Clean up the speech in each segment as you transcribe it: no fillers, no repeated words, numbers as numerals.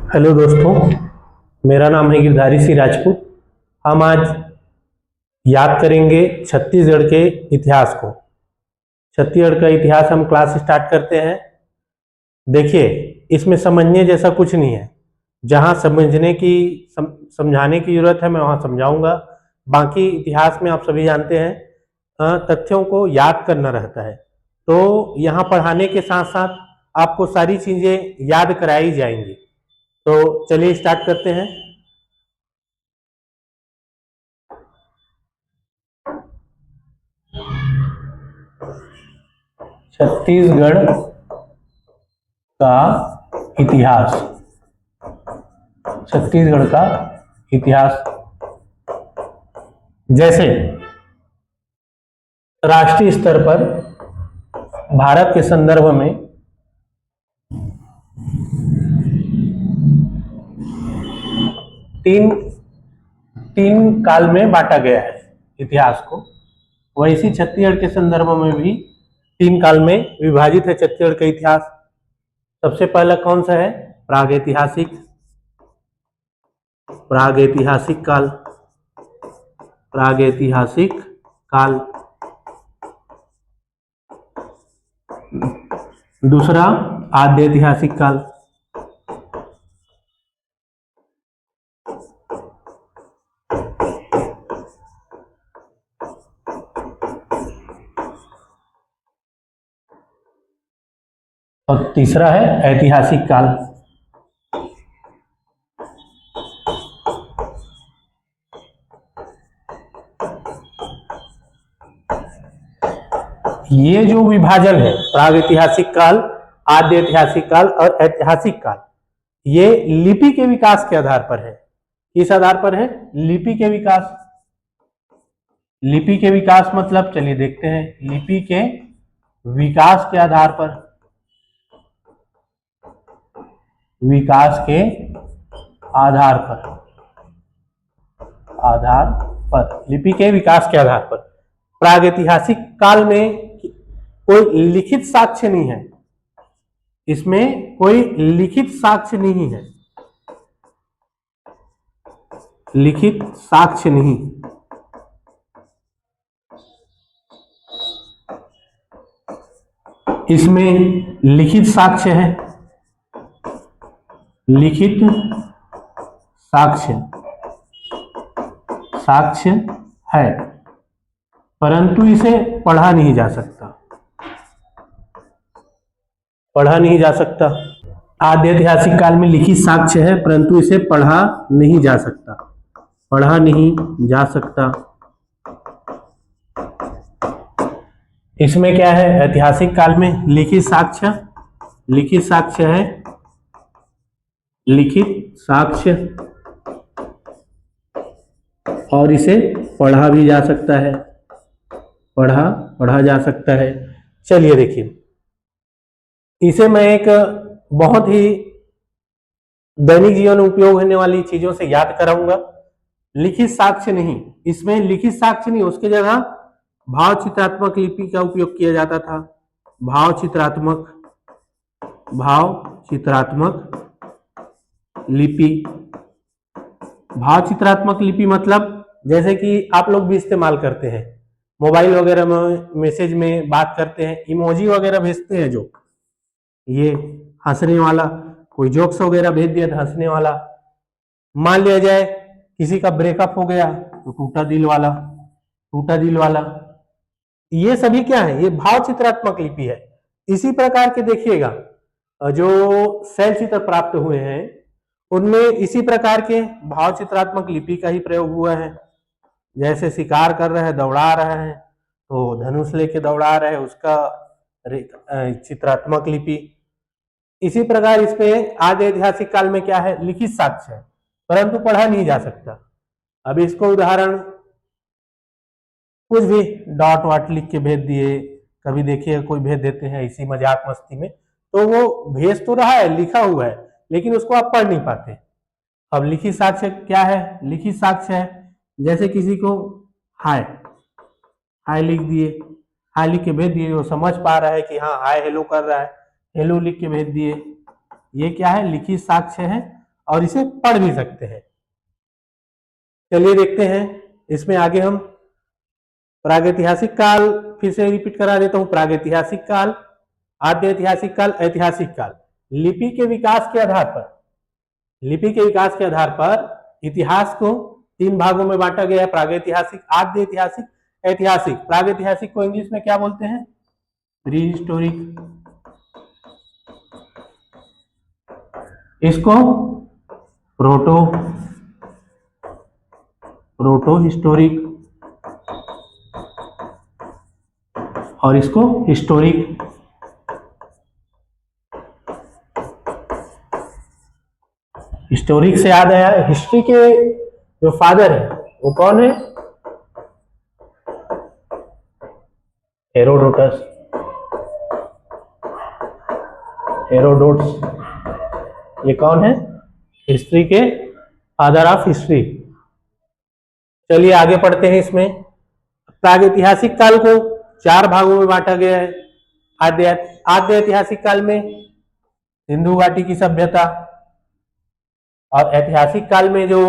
Hello दोस्तों, मेरा नाम है गिरधारी सिंह राजपूत। हम आज याद करेंगे छत्तीसगढ़ के इतिहास को। छत्तीसगढ़ का इतिहास हम क्लास स्टार्ट करते हैं। देखिए, इसमें समझने जैसा कुछ नहीं है। जहाँ समझने की समझाने की जरूरत है मैं वहाँ समझाऊंगा। बाकी इतिहास में आप सभी जानते हैं तथ्यों को याद करना रहता है। तो यहाँ पढ़ाने के साथ साथ आपको सारी चीजें याद कराई जाएंगी। तो चलिए स्टार्ट करते हैं। छत्तीसगढ़ का इतिहास। छत्तीसगढ़ का इतिहास जैसे राष्ट्रीय स्तर पर भारत के संदर्भ में तीन तीन काल में बांटा गया है इतिहास को। वैसी छत्तीसगढ़ के संदर्भ में भी तीन काल में विभाजित है छत्तीसगढ़ का इतिहास। सबसे पहला कौन सा है? प्रागैतिहासिक। प्रागैतिहासिक काल। प्रागैतिहासिक काल। दूसरा आद्य ऐतिहासिक काल। और तीसरा है ऐतिहासिक काल। ये जो विभाजन है प्रागैतिहासिक काल, आद्य ऐतिहासिक काल और ऐतिहासिक काल, ये लिपि के विकास के आधार पर है। किस आधार पर है? लिपि के विकास। लिपि के विकास मतलब चलिए देखते हैं। लिपि के विकास के आधार पर, विकास के आधार पर, आधार पर, लिपि के विकास के आधार पर प्रागैतिहासिक काल में कोई लिखित साक्ष्य नहीं है। इसमें कोई लिखित साक्ष्य नहीं है। लिखित साक्ष्य नहीं। इसमें लिखित साक्ष्य है। लिखित साक्ष्य, साक्ष्य है, परंतु इसे पढ़ा नहीं जा सकता। पढ़ा नहीं जा सकता। आद्य ऐतिहासिक काल में लिखित साक्ष्य है परंतु इसे पढ़ा नहीं जा सकता। पढ़ा नहीं जा सकता। इसमें क्या है? ऐतिहासिक काल में लिखित साक्ष्य, लिखित साक्ष्य है, लिखित साक्ष्य, और इसे पढ़ा भी जा सकता है। पढ़ा जा सकता है। चलिए देखिए, इसे मैं एक बहुत ही दैनिक जीवन में उपयोग होने वाली चीजों से याद कराऊंगा। लिखित साक्ष्य नहीं, इसमें लिखित साक्ष्य नहीं, उसकी जगह भाव चित्रात्मक लिपि का उपयोग किया जाता था। भाव चित्रात्मक, भाव चित्रात्मक लिपि। भाव चित्रात्मक लिपि मतलब जैसे कि आप लोग भी इस्तेमाल करते हैं मोबाइल वगैरह में, मैसेज में बात करते हैं, इमोजी वगैरह भेजते हैं, जो ये हंसने वाला, कोई जोक्स वगैरह भेज दिया था हंसने वाला। मान लिया जाए किसी का ब्रेकअप हो गया तो टूटा दिल वाला, टूटा दिल वाला। ये सभी क्या है? ये भाव चित्रात्मक लिपि है। इसी प्रकार के देखिएगा जो शैल चित्र प्राप्त हुए हैं उनमें इसी प्रकार के भाव चित्रात्मक लिपि का ही प्रयोग हुआ है। जैसे शिकार कर रहे हैं, दौड़ा रहे हैं, तो धनुष लेके दौड़ा रहे हैं, उसका चित्रात्मक लिपि। इसी प्रकार इसपे आद्य ऐतिहासिक काल में क्या है? लिखित साक्ष्य है परंतु पढ़ा नहीं जा सकता। अब इसको उदाहरण कुछ भी डॉट वाट लिख के भेज दिए, कभी देखिए कोई भेज देते हैं इसी मजाक मस्ती में, तो वो भेज तो रहा है, लिखा हुआ है, लेकिन उसको आप पढ़ नहीं पाते। अब लिखित साक्ष्य क्या है? लिखित साक्ष्य है जैसे किसी को हाय, हाय लिख दिए, हाय लिख के भेज दिए, वो समझ पा रहा है कि हाँ हाय हेलो कर रहा है, हेलो लिख के भेज दिए। ये क्या है? लिखित साक्ष्य है और इसे पढ़ भी सकते हैं। चलिए देखते हैं इसमें आगे हम प्रागैतिहासिक काल फिर से रिपीट करा देता हूं। प्रागैतिहासिक काल, आद्य ऐतिहासिक काल, ऐतिहासिक काल। लिपि के विकास के आधार पर, लिपि के विकास के आधार पर इतिहास को 3 भागों में बांटा गया है, प्रागैतिहासिक, आद्य ऐतिहासिक, ऐतिहासिक। प्रागैतिहासिक को इंग्लिश में क्या बोलते हैं? Pre historic. इसको प्रोटो हिस्टोरिक और इसको हिस्टोरिक। हिस्टोरिक से याद आया, हिस्ट्री के जो फादर है वो कौन है? Herodotus, Herodotus. ये कौन है? हिस्ट्री के फादर ऑफ हिस्ट्री। चलिए आगे पढ़ते हैं। इसमें प्रागैतिहासिक काल को 4 भागों में बांटा गया है। आद्य ऐतिहासिक काल में सिंधु घाटी की सभ्यता, और ऐतिहासिक काल में जो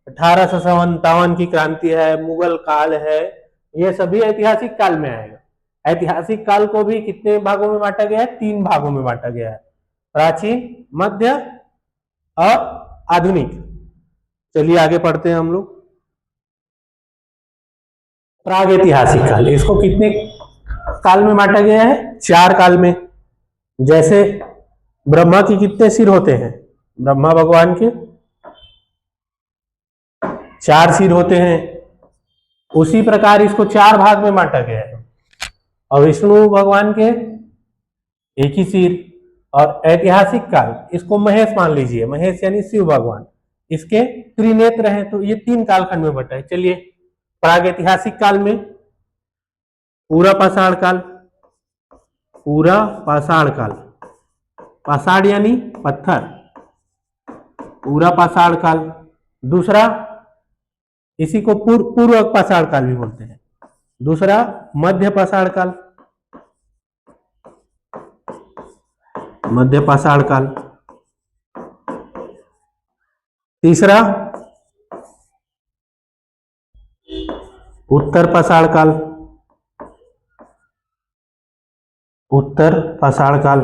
1857 की क्रांति है, मुगल काल है, ये सभी ऐतिहासिक काल में आएगा। ऐतिहासिक काल को भी कितने भागों में बांटा गया है? 3 भागों में बांटा गया है, प्राचीन, मध्य और आधुनिक। चलिए आगे पढ़ते हैं हम लोग। प्रागैतिहासिक काल, इसको कितने काल में बांटा गया है? 4 काल में। जैसे ब्रह्मा के कितने सिर होते हैं? ब्रह्मा भगवान के 4 सिर होते हैं। उसी प्रकार इसको 4 भाग में बांटा गया है, और विष्णु भगवान के एक ही सिर। और ऐतिहासिक काल, इसको महेश मान लीजिए, महेश यानी शिव भगवान, इसके त्रिनेत्र हैं। तो ये 3 कालखंड में बटा है। चलिए प्रागैतिहासिक काल में पूरा पाषाण काल, पूरा पाषाण काल, पाषाण यानी पत्थर, पूरा पाषाण काल। दूसरा, इसी को पूर्व पाषाण काल भी बोलते हैं। दूसरा मध्य पाषाण काल, मध्य पाषाण काल। तीसरा उत्तर पाषाण काल, उत्तर पाषाण काल।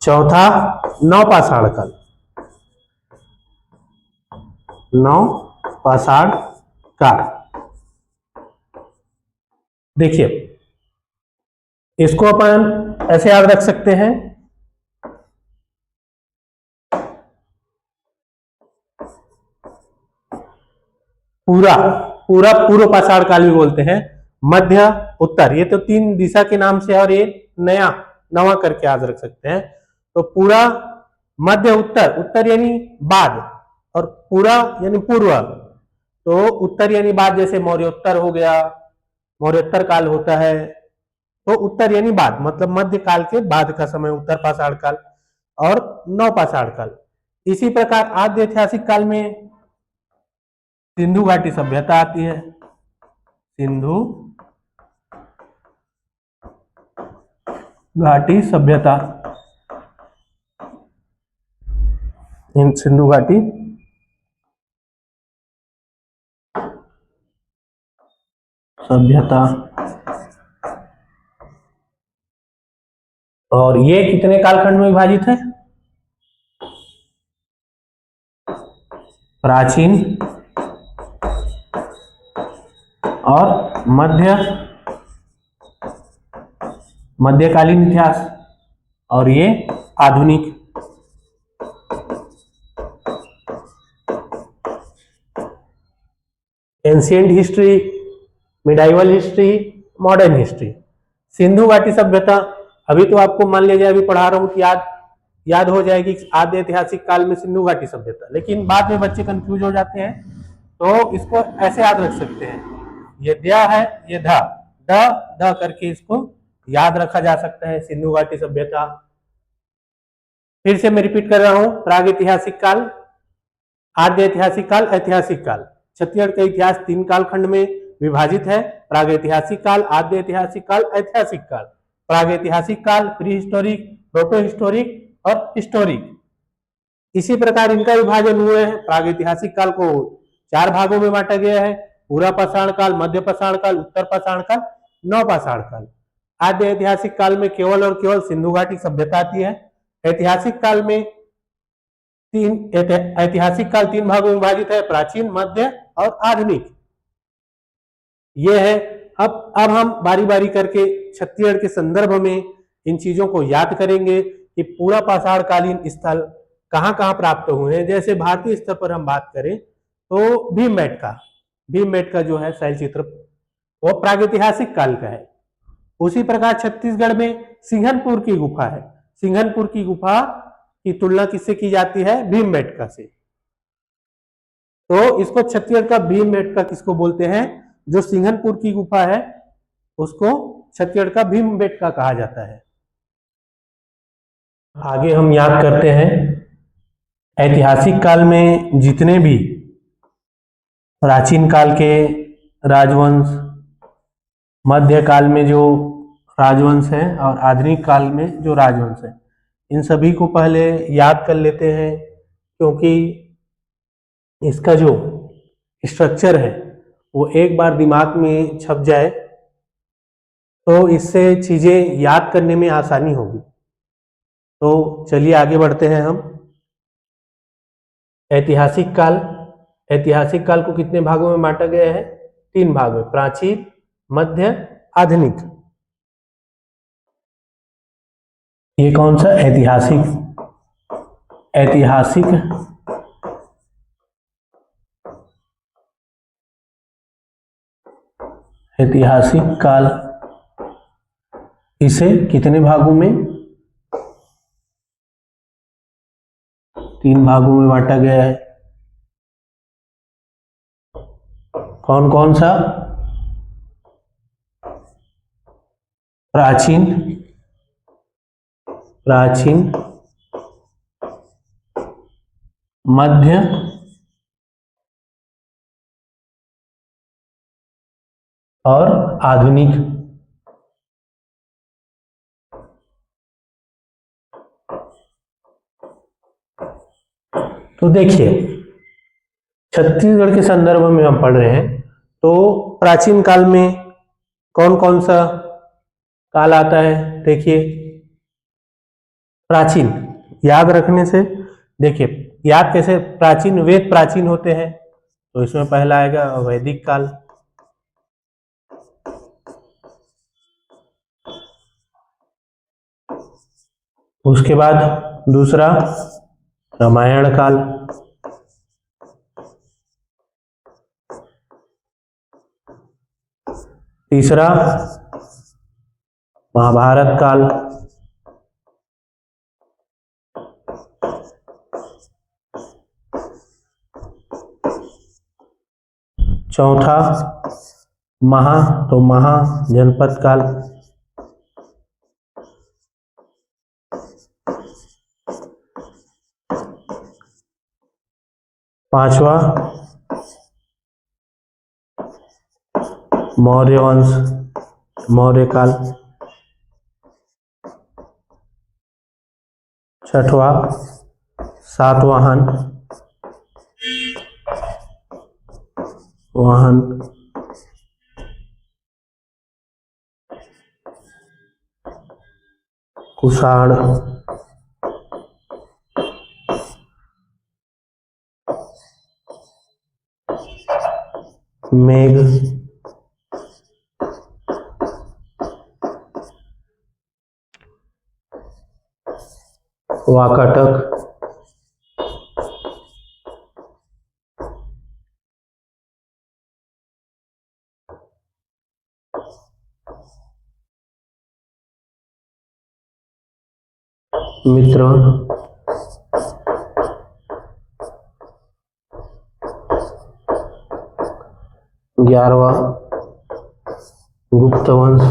चौथा नवपाषाण काल, नवपाषाण काल। देखिए इसको अपन ऐसे याद रख सकते हैं, पूरा पूर्व पाषाण काल भी बोलते हैं, मध्य, उत्तर। ये तो 3 दिशा के नाम से, और ये नवा करके याद रख सकते हैं। तो पूरा, मध्य, उत्तर। उत्तर यानी बाद, और पूरा यानी पूर्व। तो उत्तर यानी बाद, जैसे मौर्योत्तर हो गया, मौर्योत्तर काल होता है। तो उत्तर यानी बाद, मतलब मध्य काल के बाद का समय उत्तर पाषाण काल, और नवपाषाण काल। इसी प्रकार आद्य ऐतिहासिक काल में सिंधु घाटी सभ्यता आती है, सिंधु घाटी सभ्यता, सिंधु घाटी सभ्यता। और ये कितने कालखंड में विभाजित है? प्राचीन और मध्यकालीन इतिहास, और ये आधुनिक। Ancient history, medieval history, modern history. Sindhu घाटी सभ्यता, अभी तो आपको मान लीजिए अभी पढ़ा रहा हूं कि याद हो जाएगी आद्य ऐतिहासिक काल में सिंधु घाटी सभ्यता, लेकिन बाद में बच्चे कंफ्यूज हो जाते हैं। तो इसको ऐसे याद रख सकते हैं, ये द्या है, ये ध द करके इसको याद रखा जा सकता है, सिंधु घाटी सभ्यता। फिर से मैं रिपीट कर रहा हूं, प्रागैतिहासिक काल, आद्य ऐतिहासिक काल, ऐतिहासिक काल। छत्तीसगढ़ का इतिहास 3 कालखंड में विभाजित है, प्रागैतिहासिक काल, आद्य ऐतिहासिक काल, ऐतिहासिक काल। प्रागैतिहासिक काल, प्री हिस्टोरिक, प्रोटो हिस्टोरिक और हिस्टोरिक। इसी प्रकार इनका विभाजन हुए हैं। प्रागैतिहासिक काल को 4 भागों में बांटा गया है, पूरा पाषाण काल, मध्य पाषाण काल, उत्तर पाषाण काल, नवपाषाण काल। आद्य ऐतिहासिक काल में केवल और केवल सिंधु घाटी सभ्यता आती है। ऐतिहासिक काल में ऐतिहासिक काल 3 भागों में विभाजित है, प्राचीन, मध्य और आधुनिक। ये है। अब हम बारी बारी करके छत्तीसगढ़ के संदर्भ में इन चीजों को याद करेंगे कि पूरा पाषाण कालीन स्थल कहाँ कहाँ प्राप्त हुए हैं। जैसे भारतीय स्तर पर हम बात करें तो भीमबेटका जो है शैल चित्र वो प्रागैतिहासिक काल का है। उसी प्रकार छत्तीसगढ़ में सिंघनपुर की गुफा है। सिंघनपुर की गुफा की तुलना किससे की जाती है? भीमबेटका से। तो इसको छत्तीसगढ़ का भीमबेटका किसको बोलते हैं? जो सिंघनपुर की गुफा है उसको छत्तीसगढ़ का भीमबेटका कहा जाता है। आगे हम याद करते हैं ऐतिहासिक काल में जितने भी प्राचीन काल के राजवंश, मध्यकाल में जो राजवंश है और आधुनिक काल में जो राजवंश है, इन सभी को पहले याद कर लेते हैं, क्योंकि इसका जो स्ट्रक्चर है वो एक बार दिमाग में छप जाए तो इससे चीजें याद करने में आसानी होगी। तो चलिए आगे बढ़ते हैं हम। ऐतिहासिक काल को कितने भागों में बांटा गया है? 3 भाग में, प्राचीन, मध्य, आधुनिक। ये कौन सा? ऐतिहासिक काल, इसे कितने भागों में? 3 भागों में बांटा गया है। कौन कौन सा? प्राचीन, मध्य और आधुनिक। तो देखिए छत्तीसगढ़ के संदर्भ में हम पढ़ रहे हैं तो प्राचीन काल में कौन कौन सा काल आता है? देखिए प्राचीन याद रखने से, देखिए याद कैसे? प्राचीन, वेद प्राचीन होते हैं तो इसमें पहला आएगा वैदिक काल। उसके बाद दूसरा रामायण काल, तीसरा महाभारत काल, चौथा महाजनपद काल, पांचवा मौर्य वंश, मौर्य काल, छठवा सातवाहन, कुषाण, मेघ, वाकाटक, मित्रवन, ग्यारहवा गुप्त वंश,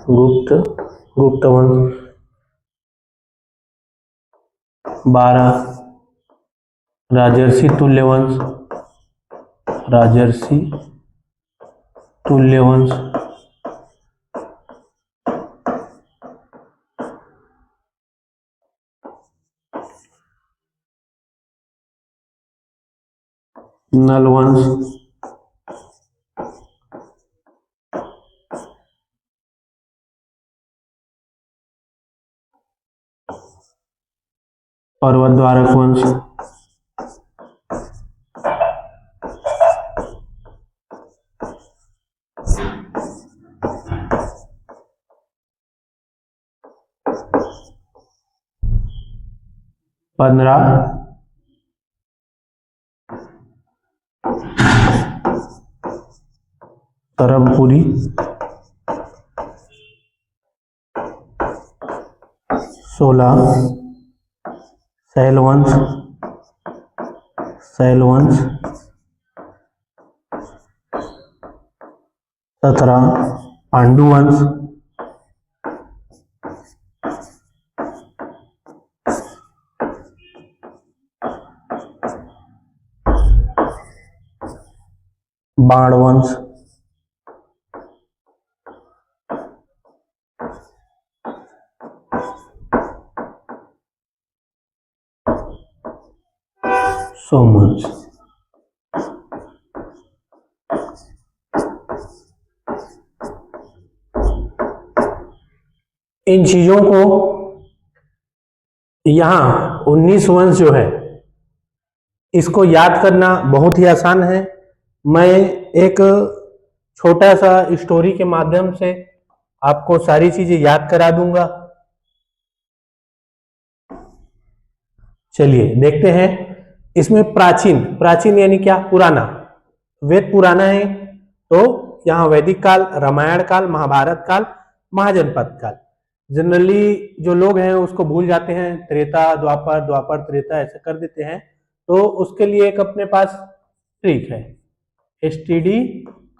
गुप्त वंश। 12 राजर्षि तुल्य वंश। राजर्षि तुल्य वंश। 13 नल वंश। 14 पर्वतद्वारक वंश। 15 तरमपुरी। 16 सैलवंश। 17 पांडुवंश। 12 वंश। 16 इन चीजों को यहां 19 वंश जो है इसको याद करना बहुत ही आसान है। मैं एक छोटा सा स्टोरी के माध्यम से आपको सारी चीजें याद करा दूंगा। चलिए देखते हैं। इसमें प्राचीन यानी क्या? पुराना। वेद पुराना है तो यहाँ वैदिक काल, रामायण काल, महाभारत काल, महाजनपद काल। जनरली जो लोग हैं उसको भूल जाते हैं, त्रेता द्वापर, द्वापर त्रेता ऐसे कर देते हैं। तो उसके लिए एक अपने पास ट्रिक है, एसटीडी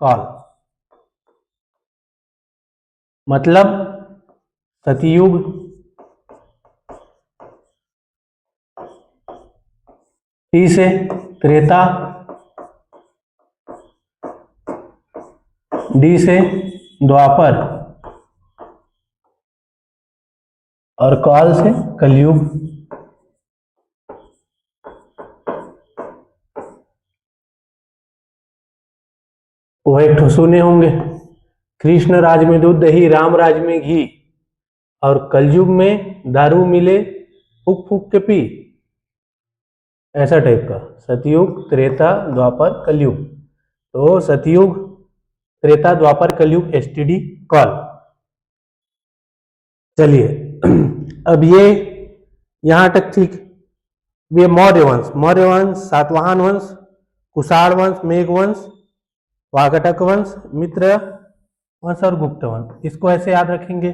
कॉल। मतलब सतयुग, टी से त्रेता, डी से द्वापर और काल से कलयुग। वो एक ठो सुने होंगे, कृष्ण राज में दूध दही, राम राज में घी, और कलयुग में दारू मिले फूक फूक के पी, ऐसा टाइप का। सतयुग, त्रेता, द्वापर, कलयुग। तो सतयुग, त्रेता, द्वापर, कलयुग, एसटीडी कॉल। चलिए अब ये यहां तक ठीक। ये मौर्य वंश, सातवाहन वंश, कुषाण वंश, मेघ वंश, वाकाटक वंश, मित्र वंश और गुप्त वंश। इसको ऐसे याद रखेंगे।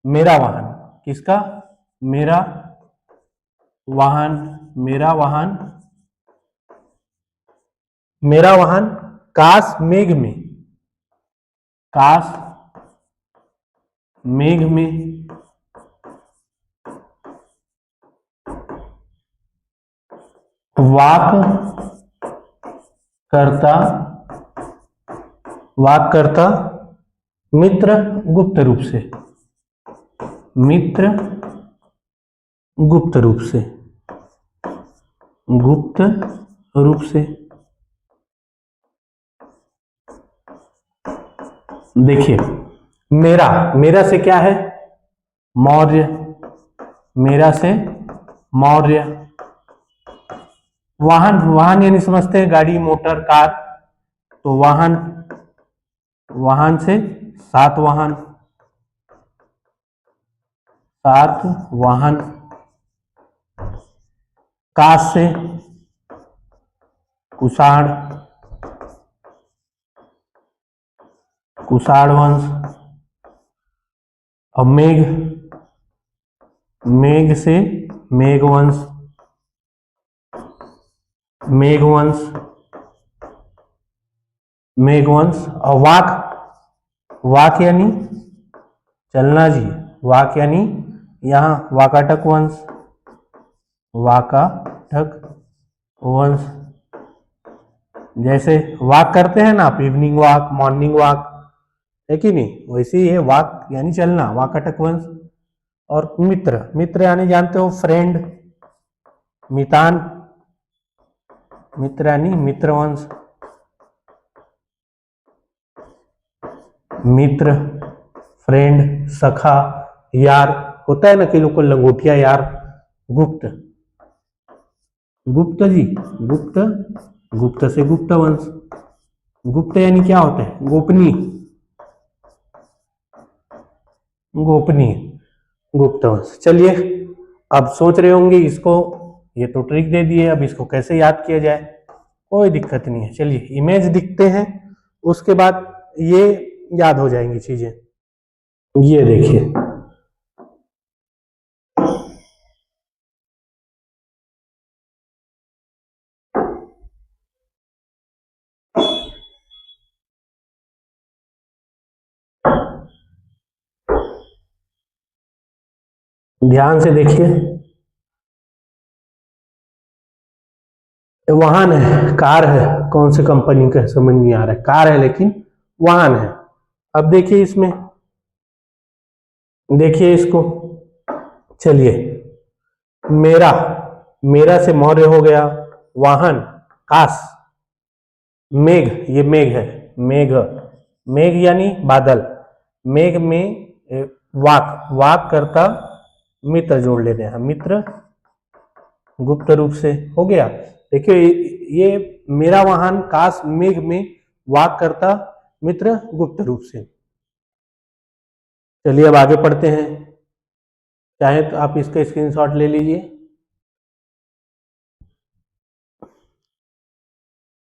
मेरा वाहन किसका? मेरा वाहन, मेरा वाहन, मेरा वाहन काश मेघ में, काश मेघ में, वाक करता, मित्र गुप्त रूप से, मित्र गुप्त रूप से, गुप्त रूप से। देखिए मेरा से क्या है? मौर्य, मेरा से मौर्य। वाहन यानी समझते हैं गाड़ी, मोटर, कार। तो वाहन से सातवाहन, सातवाहन। काश से कुषाण, कुषाण वंश। और मेघ से मेघवंश, मेघवंश, मेघवंश। और वाक यानी चलना जी। वाक यानी यहाँ वाकाटक वंश, वाकाटक वंश। जैसे वॉक करते हैं ना आप, इवनिंग वॉक, मॉर्निंग वॉक, है कि नहीं, वैसे ही है वॉक यानी चलना, वाकाटक वंश। और मित्र, मित्र यानी जानते हो फ्रेंड, मितान, मित्र यानी मित्र वंश, मित्र, फ्रेंड, सखा, यार। होता है ना कि लोग को लंगोटिया यार। गुप्त, गुप्त जी, गुप्त, गुप्त से गुप्त वंश। गुप्त यानी क्या होता है, गोपनीय, गोपनीय, गुप्त वंश। चलिए, अब सोच रहे होंगे इसको, ये तो ट्रिक दे दिए, अब इसको कैसे याद किया जाए। कोई दिक्कत नहीं है, चलिए इमेज दिखते हैं, उसके बाद ये याद हो जाएंगी चीजें। ये देखिए, ध्यान से देखिए, वाहन है, कार है, कौन से कंपनी का समझ नहीं आ रहा है, कार है लेकिन वाहन है। अब देखिए इसमें, देखिए इसको, चलिए, मेरा, मेरा से मौर्य हो गया, वाहन कास, मेघ, ये मेघ है, मेघ, मेघ यानी बादल, मेघ में वाक, वाक करता मित्र जोड़ लेते हैं, मित्र गुप्त रूप से हो गया। देखिए ये मेरा वाहन काश मेघ में वाक करता मित्र गुप्त रूप से। चलिए अब आगे पढ़ते हैं, चाहे तो आप इसका स्क्रीनशॉट ले लीजिए।